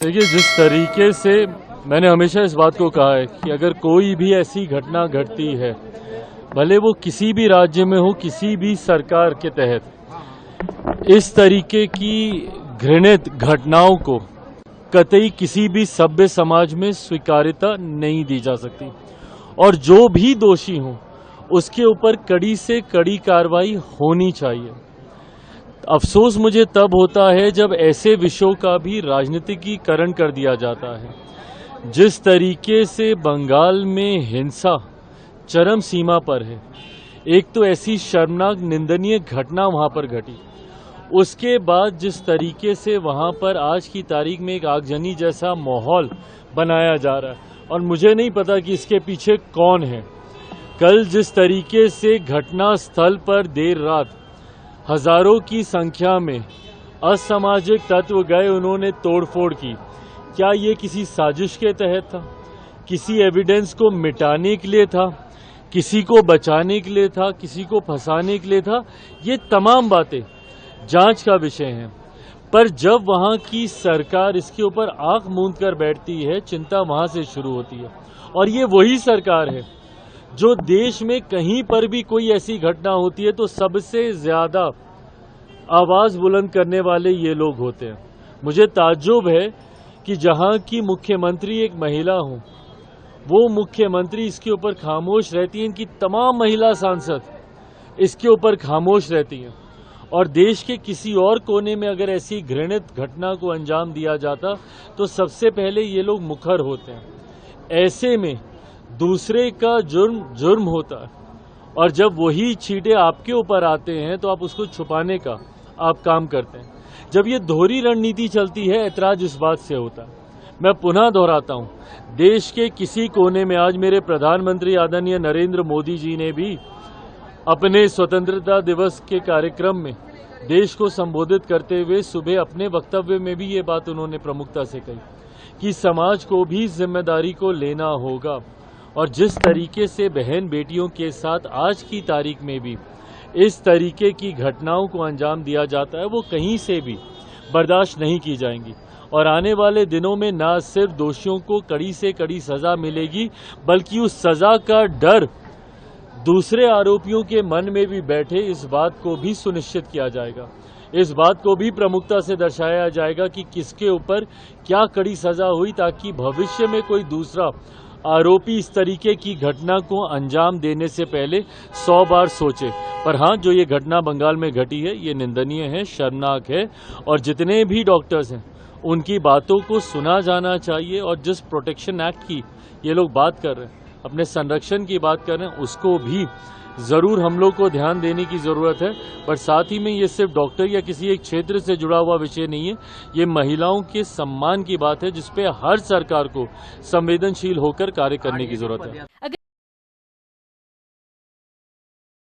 देखिए, जिस तरीके से मैंने हमेशा इस बात को कहा है कि अगर कोई भी ऐसी घटना घटती है, भले वो किसी भी राज्य में हो, किसी भी सरकार के तहत, इस तरीके की घृणित घटनाओं को कतई किसी भी सभ्य समाज में स्वीकार्यता नहीं दी जा सकती और जो भी दोषी हो उसके ऊपर कड़ी से कड़ी कार्रवाई होनी चाहिए। अफसोस मुझे तब होता है जब ऐसे विषयों का भी राजनीतिकीकरण कर दिया जाता है। जिस तरीके से बंगाल में हिंसा चरम सीमा पर है, एक तो ऐसी शर्मनाक निंदनीय घटना वहां पर घटी, उसके बाद जिस तरीके से वहां पर आज की तारीख में एक आगजनी जैसा माहौल बनाया जा रहा है और मुझे नहीं पता कि इसके पीछे कौन है। कल जिस तरीके से घटना स्थल पर देर रात हजारों की संख्या में असामाजिक तत्व गए, उन्होंने तोड़फोड़ की, क्या ये किसी साजिश के तहत था? किसी एविडेंस को मिटाने के लिए था? किसी को बचाने के लिए था? किसी को फंसाने के लिए था? ये तमाम बातें जांच का विषय हैं। पर जब वहां की सरकार इसके ऊपर आंख मूंद कर बैठती है, चिंता वहां से शुरू होती है। और ये वही सरकार है जो देश में कहीं पर भी कोई ऐसी घटना होती है तो सबसे ज्यादा आवाज बुलंद करने वाले ये लोग होते हैं। मुझे ताज्जुब है कि जहां की मुख्यमंत्री एक महिला हो, वो मुख्यमंत्री इसके ऊपर खामोश रहती हैं, इनकी तमाम महिला सांसद इसके ऊपर खामोश रहती हैं। और देश के किसी और कोने में अगर ऐसी घृणित घटना को अंजाम दिया जाता तो सबसे पहले ये लोग मुखर होते हैं। ऐसे में दूसरे का जुर्म होता है और जब वही छींटे आपके ऊपर आते हैं तो आप उसको छुपाने का आप काम करते हैं। जब ये दोहरी रणनीति चलती है, ऐतराज इस बात से होता है। मैं पुनः दोहराता हूं, देश के किसी कोने में आज मेरे प्रधानमंत्री आदरणीय नरेंद्र मोदी जी ने भी अपने स्वतंत्रता दिवस के कार्यक्रम में देश को संबोधित करते हुए सुबह अपने वक्तव्य में भी ये बात उन्होंने प्रमुखता से कही कि समाज को भी जिम्मेदारी को लेना होगा। और जिस तरीके से बहन बेटियों के साथ आज की तारीख में भी इस तरीके की घटनाओं को अंजाम दिया जाता है, वो कहीं से भी बर्दाश्त नहीं की जाएंगी। और आने वाले दिनों में न सिर्फ दोषियों को कड़ी से कड़ी सजा मिलेगी, बल्कि उस सजा का डर दूसरे आरोपियों के मन में भी बैठे, इस बात को भी सुनिश्चित किया जाएगा। इस बात को भी प्रमुखता से दर्शाया जाएगा कि किसके ऊपर क्या कड़ी सजा हुई, ताकि भविष्य में कोई दूसरा आरोपी इस तरीके की घटना को अंजाम देने से पहले 100 बार सोचे। पर हाँ, जो ये घटना बंगाल में घटी है, ये निंदनीय है, शर्मनाक है और जितने भी डॉक्टर्स हैं उनकी बातों को सुना जाना चाहिए। और जिस प्रोटेक्शन एक्ट की ये लोग बात कर रहे हैं, अपने संरक्षण की बात कर रहे हैं, उसको भी जरूर हम लोग को ध्यान देने की जरूरत है। पर साथ ही में ये सिर्फ डॉक्टर या किसी एक क्षेत्र से जुड़ा हुआ विषय नहीं है, ये महिलाओं के सम्मान की बात है, जिसपे हर सरकार को संवेदनशील होकर कार्य करने की जरूरत है।